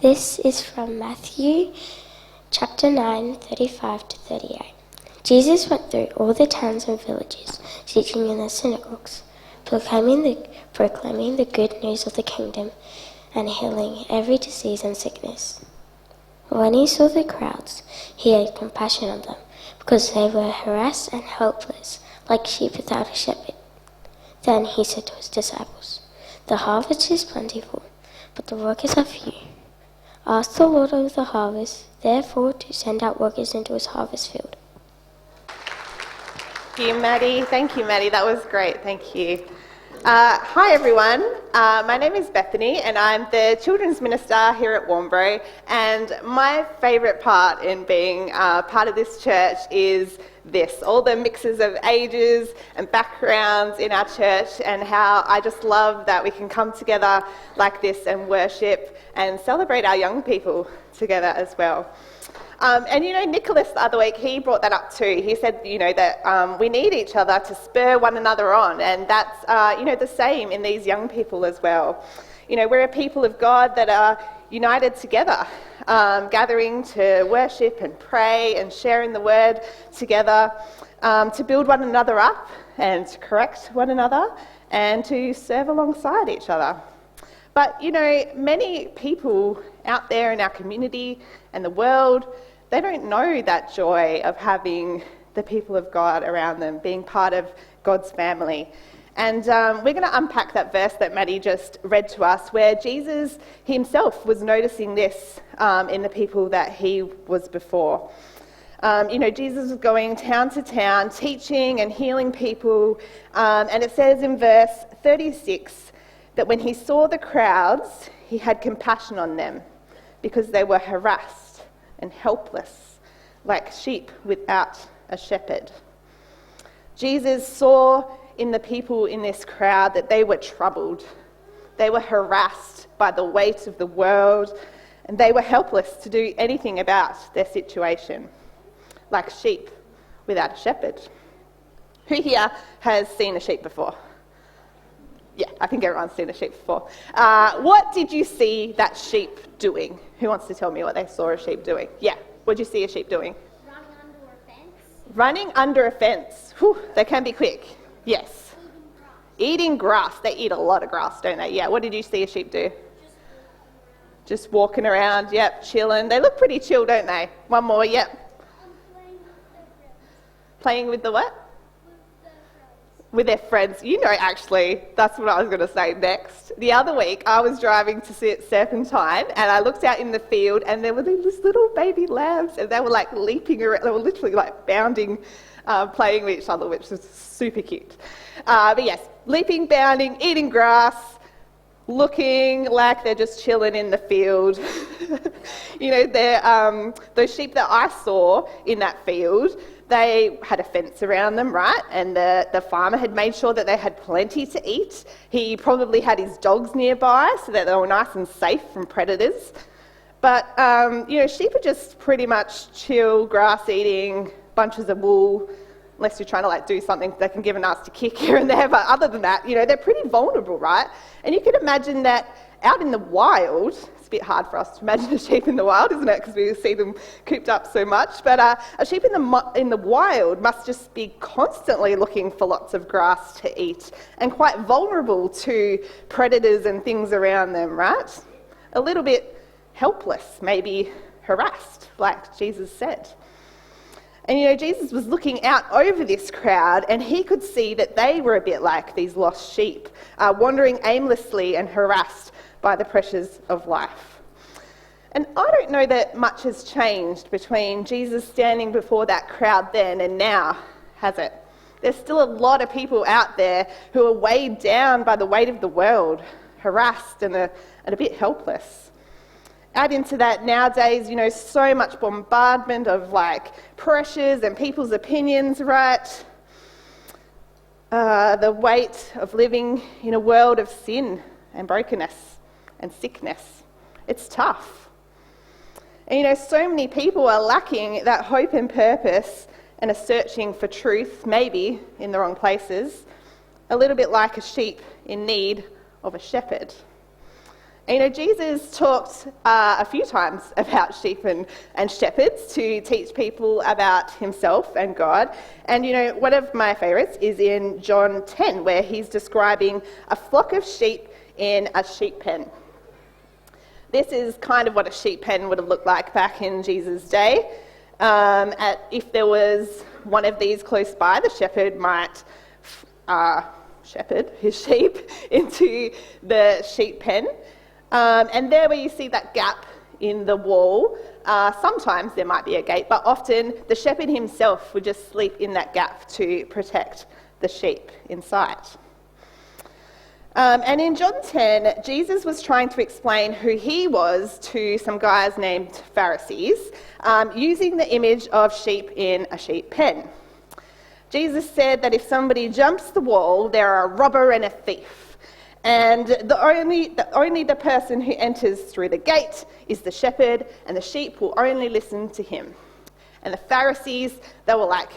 This is from Matthew chapter 9, 35 to 38. Jesus went through all the towns and villages, teaching in the synagogues, proclaiming the good news of the kingdom, and healing every disease and sickness. When he saw the crowds, he had compassion on them, because they were harassed and helpless, like sheep without a shepherd. Then he said to his disciples, "The harvest is plentiful, but the workers are few. Ask the Lord of the harvest, therefore, to send out workers into his harvest field." Thank you, Maddie. Thank you, Maddie. That was great. Thank you. Hi, everyone. My name is Bethany, and I'm the children's minister here at Warnbro. And my favourite part in being part of this church is this, all the mixes of ages and backgrounds in our church, and how I just love that we can come together like this and worship and celebrate our young people together as well. And Nicholas the other week, he brought that up too. He said, that we need each other to spur one another on, and that's, the same in these young people as well. We're a people of God that are united together, gathering to worship and pray and sharing the word together, to build one another up and to correct one another and to serve alongside each other. But, many people out there in our community and the world, they don't know that joy of having the people of God around them, being part of God's family. And we're going to unpack that verse that Maddie just read to us, where Jesus himself was noticing this in the people that he was before. Jesus was going town to town, teaching and healing people. And it says in verse 36 that when he saw the crowds, he had compassion on them because they were harassed and helpless, like sheep without a shepherd. Jesus saw in the people in this crowd that they were troubled. They were harassed by the weight of the world, and they were helpless to do anything about their situation, like sheep without a shepherd. Who here has seen a sheep before? Yeah, I think everyone's seen a sheep before. What did you see that sheep doing? Who wants to tell me what they saw a sheep doing? Yeah, what did you see a sheep doing? Running under a fence. Running under a fence. Whew, they can be quick. Yes. Eating grass. They eat a lot of grass, don't they? Yeah, what did you see a sheep do? Just walking around, yep, chilling. They look pretty chill, don't they? One more, yep. Playing with the what? With their friends. Actually, that's what I was going to say next. The other week, I was driving to Serpentine, and I looked out in the field, and there were these little baby lambs, and they were like leaping around. They were literally like bounding, playing with each other, which was super cute. But yes, leaping, bounding, eating grass, looking like they're just chilling in the field. They're those sheep that I saw in that field, they had a fence around them, right? And the farmer had made sure that they had plenty to eat. He probably had his dogs nearby so that they were nice and safe from predators. But, sheep are just pretty much chill, grass-eating, bunches of wool, unless you're trying to do something that can give a nasty kick here and there. But other than that, they're pretty vulnerable, right? And you can imagine that out in the wild, it's a bit hard for us to imagine a sheep in the wild, isn't it? Because we see them cooped up so much. But a sheep in the wild must just be constantly looking for lots of grass to eat and quite vulnerable to predators and things around them, right? A little bit helpless, maybe harassed, like Jesus said. And Jesus was looking out over this crowd, and he could see that they were a bit like these lost sheep, wandering aimlessly and harassed by the pressures of life. And I don't know that much has changed between Jesus standing before that crowd then and now, has it? There's still a lot of people out there who are weighed down by the weight of the world, harassed and a bit helpless. Add into that nowadays, so much bombardment of pressures and people's opinions, right? The weight of living in a world of sin and brokenness and sickness. It's tough. And so many people are lacking that hope and purpose and are searching for truth, maybe in the wrong places, a little bit like a sheep in need of a shepherd. And Jesus talked a few times about sheep and shepherds to teach people about himself and God. And one of my favourites is in John 10, where he's describing a flock of sheep in a sheep pen. This is kind of what a sheep pen would have looked like back in Jesus' day. If there was one of these close by, the shepherd might shepherd his sheep into the sheep pen. And there where you see that gap in the wall, sometimes there might be a gate, but often the shepherd himself would just sleep in that gap to protect the sheep inside. And in John 10, Jesus was trying to explain who he was to some guys named Pharisees, using the image of sheep in a sheep pen. Jesus said that if somebody jumps the wall, they're a robber and a thief. And only the person who enters through the gate is the shepherd, and the sheep will only listen to him. And the Pharisees, they were like,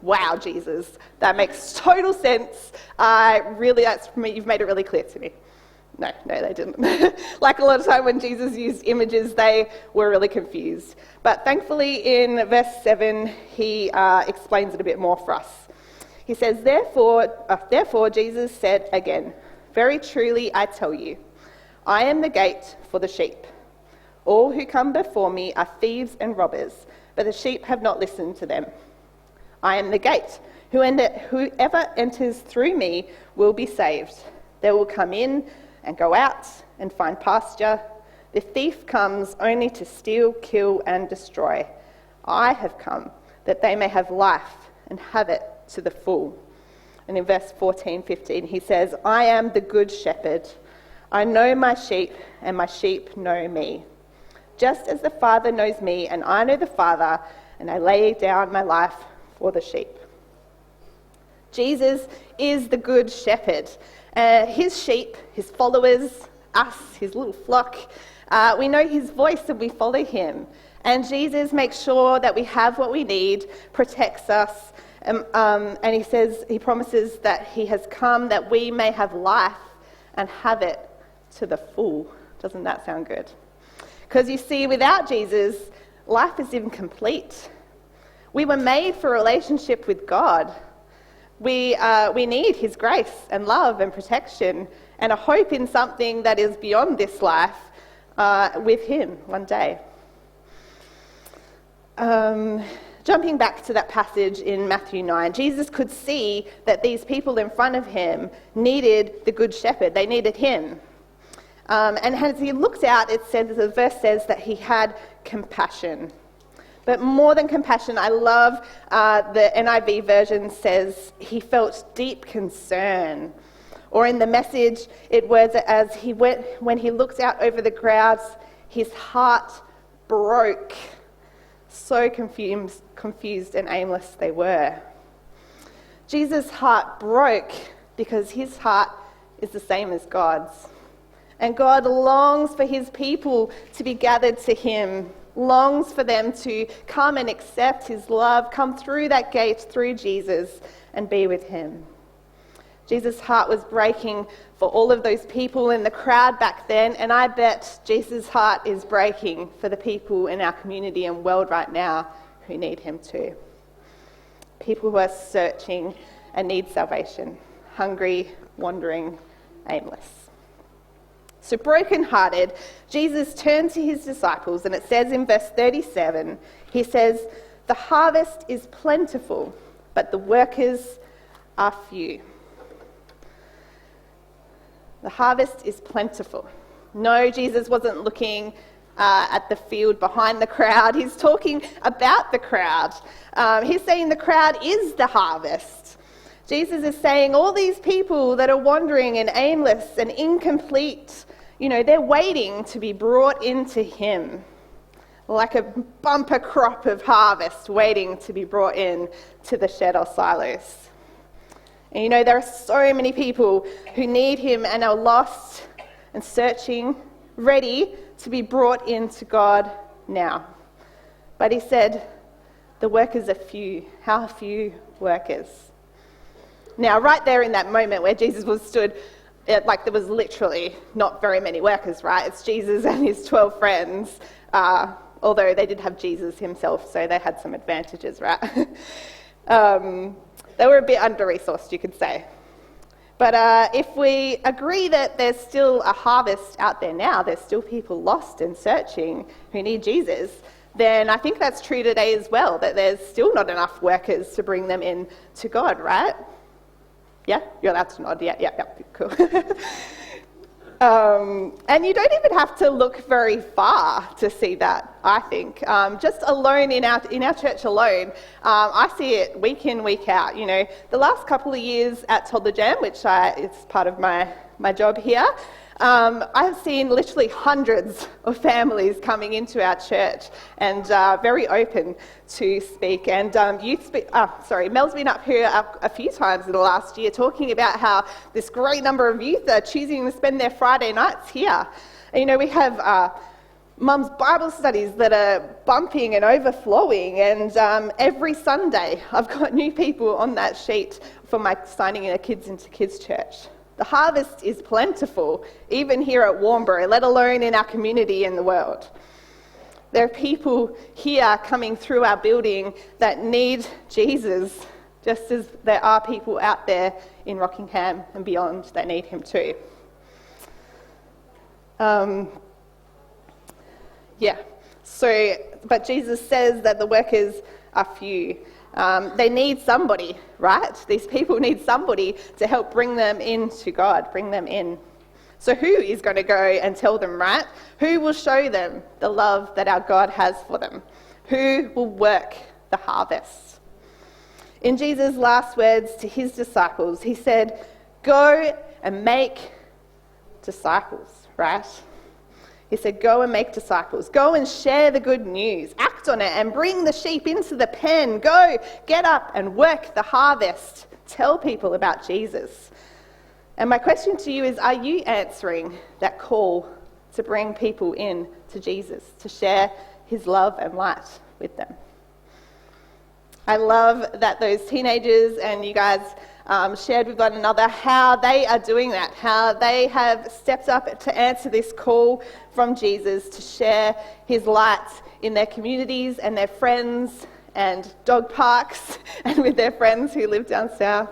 wow, Jesus, that makes total sense. You've made it really clear to me. No, they didn't. Like a lot of time when Jesus used images, they were really confused. But thankfully in verse 7, he explains it a bit more for us. He says, Therefore Jesus said again, very truly I tell you, I am the gate for the sheep. All who come before me are thieves and robbers, but the sheep have not listened to them. I am the gate. Whoever enters through me will be saved. They will come in and go out and find pasture. The thief comes only to steal, kill, and destroy. I have come that they may have life and have it to the full. And in verse 14-15, he says, I am the good shepherd. I know my sheep, and my sheep know me. Just as the Father knows me, and I know the Father, and I lay down my life for the sheep. Jesus is the good shepherd. His sheep, his followers, us, his little flock, we know his voice and we follow him. And Jesus makes sure that we have what we need, protects us, and he promises that he has come that we may have life and have it to the full. Doesn't that sound good? Because you see, without Jesus, life is incomplete. We were made for a relationship with God. We need his grace and love and protection and a hope in something that is beyond this life with him one day. Jumping back to that passage in Matthew 9, Jesus could see that these people in front of him needed the good shepherd. They needed him. And as he looked out, the verse says that he had compassion. But more than compassion, I love the NIV version says he felt deep concern. Or in the Message, it words it as when he looked out over the crowds, his heart broke. So confused and aimless they were. Jesus' heart broke because his heart is the same as God's. And God longs for his people to be gathered to him, longs for them to come and accept his love, come through that gate through Jesus and be with him. Jesus' heart was breaking for all of those people in the crowd back then, and I bet Jesus' heart is breaking for the people in our community and world right now who need him too. People who are searching and need salvation, hungry, wandering, aimless. So broken-hearted, Jesus turned to his disciples, and it says in verse 37, he says, "The harvest is plentiful, but the workers are few." The harvest is plentiful. No, Jesus wasn't looking at the field behind the crowd. He's talking about the crowd. He's saying the crowd is the harvest. Jesus is saying all these people that are wandering and aimless and incomplete, they're waiting to be brought into him, like a bumper crop of harvest waiting to be brought in to the shed or silos. And there are so many people who need him and are lost and searching, ready to be brought into God now. But he said, the workers are few. How few workers? Now, right there in that moment where Jesus was stood, there was literally not very many workers, right? It's Jesus and his 12 friends, although they did have Jesus himself, so they had some advantages, right? They were a bit under-resourced, you could say. But if we agree that there's still a harvest out there now, there's still people lost and searching who need Jesus, then I think that's true today as well, that there's still not enough workers to bring them in to God, right? Yeah? You're allowed to nod. Yeah, cool. And you don't even have to look very far to see that, I think. Just alone in our church alone, I see it week in, week out. You know, the last couple of years at Toddler Jam, which it's part of my job here, I've seen literally hundreds of families coming into our church and very open to speak. And Mel's been up here a few times in the last year talking about how this great number of youth are choosing to spend their Friday nights here. And, you know, we have Mum's Bible studies that are bumping and overflowing, and every Sunday I've got new people on that sheet for my signing in a kids into kids church. The harvest is plentiful, even here at Warnbro, let alone in our community and the world. There are people here coming through our building that need Jesus, just as there are people out there in Rockingham and beyond that need him too. But Jesus says that the workers are few. They need somebody, right? These people need somebody to help bring them into God, bring them in. So who is going to go and tell them, right? Who will show them the love that our God has for them? Who will work the harvest? In Jesus' last words to his disciples, he said, "Go and make disciples," right? He said, "Go and make disciples. Go and share the good news. Act on it and bring the sheep into the pen. Go, get up and work the harvest. Tell people about Jesus." And my question to you is, are you answering that call to bring people in to Jesus, to share his love and light with them? I love that those teenagers and you guys shared with one another how they are doing that, how they have stepped up to answer this call from Jesus to share his light in their communities and their friends and dog parks and with their friends who live down south.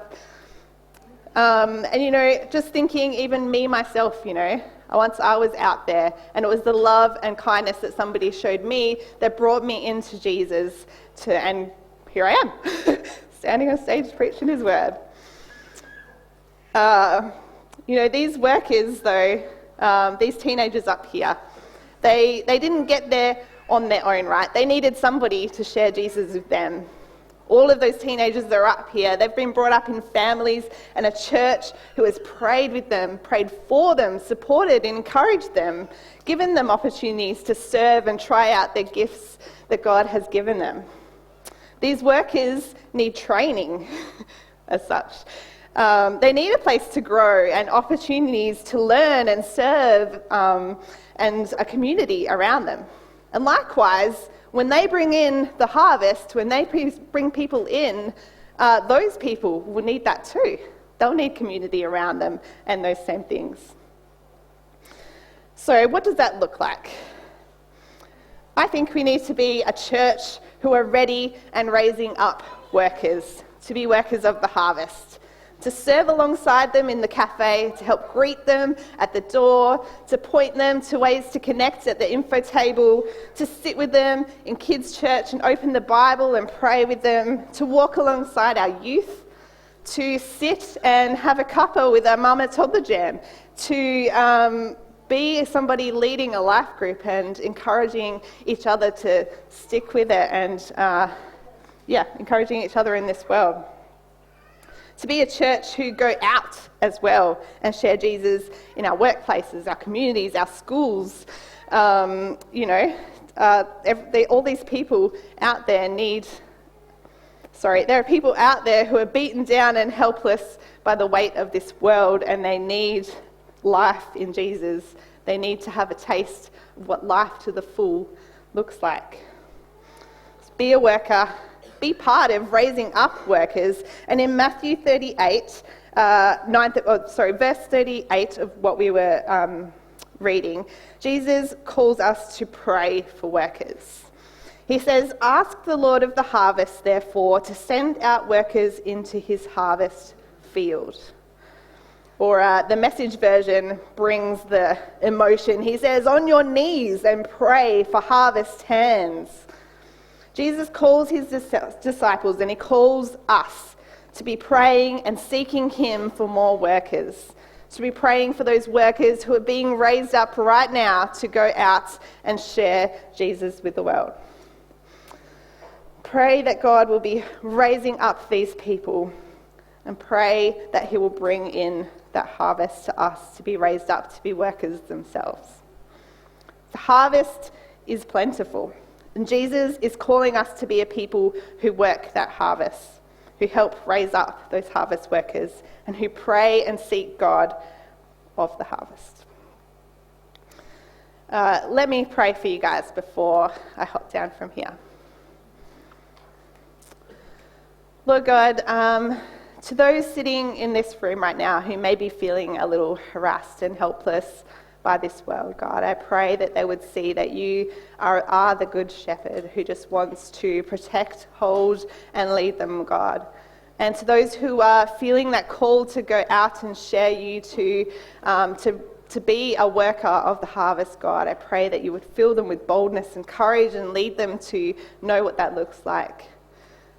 And, you know, just thinking, even me, myself, you know, once I was out there, and it was the love and kindness that somebody showed me that brought me into Jesus, and here I am, standing on stage preaching his word. You know, these workers, though, these teenagers up here, they didn't get there on their own, right? They needed somebody to share Jesus with them. All of those teenagers that are up here, they've been brought up in families and a church who has prayed with them, prayed for them, supported, encouraged them, given them opportunities to serve and try out their gifts that God has given them. These workers need training as such. They need a place to grow and opportunities to learn and serve and a community around them. And likewise, when they bring in the harvest, when they bring people in, those people will need that too. They'll need community around them and those same things. So what does that look like? I think we need to be a church who are ready and raising up workers, to be workers of the harvest, to serve alongside them in the cafe, to help greet them at the door, to point them to ways to connect at the info table, to sit with them in kids' church and open the Bible and pray with them, to walk alongside our youth, to sit and have a cuppa with our mum at Toddler Jam, to be somebody leading a life group and encouraging each other to stick with it and, encouraging each other in this world. To be a church who go out as well and share Jesus in our workplaces, our communities, our schools. All these people out there there are people out there who are beaten down and helpless by the weight of this world, and they need life in Jesus. They need to have a taste of what life to the full looks like. Be a worker, be part of raising up workers. And in Matthew 38, verse 38 of what we were reading, Jesus calls us to pray for workers. He says, "Ask the Lord of the harvest, therefore, to send out workers into his harvest field." Or the Message version brings the emotion. He says, "On your knees and pray for harvest hands." Jesus calls his disciples and he calls us to be praying and seeking him for more workers, to be praying for those workers who are being raised up right now to go out and share Jesus with the world. Pray that God will be raising up these people, and pray that he will bring in that harvest to us to be raised up to be workers themselves. The harvest is plentiful, and Jesus is calling us to be a people who work that harvest, who help raise up those harvest workers, and who pray and seek God of the harvest. Let me pray for you guys before I hop down from here. Lord God, to those sitting in this room right now who may be feeling a little harassed and helpless by this world, God, I pray that they would see that you are the good shepherd who just wants to protect, hold, and lead them, God. And to those who are feeling that call to go out and share you, to be a worker of the harvest, God, I pray that you would fill them with boldness and courage and lead them to know what that looks like.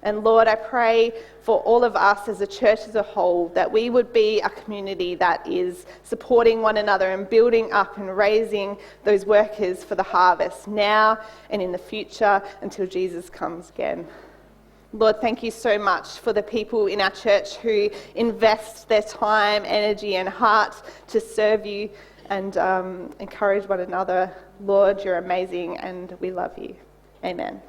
And Lord, I pray for all of us as a church as a whole, that we would be a community that is supporting one another and building up and raising those workers for the harvest now and in the future until Jesus comes again. Lord, thank you so much for the people in our church who invest their time, energy and heart to serve you and encourage one another. Lord, you're amazing and we love you. Amen.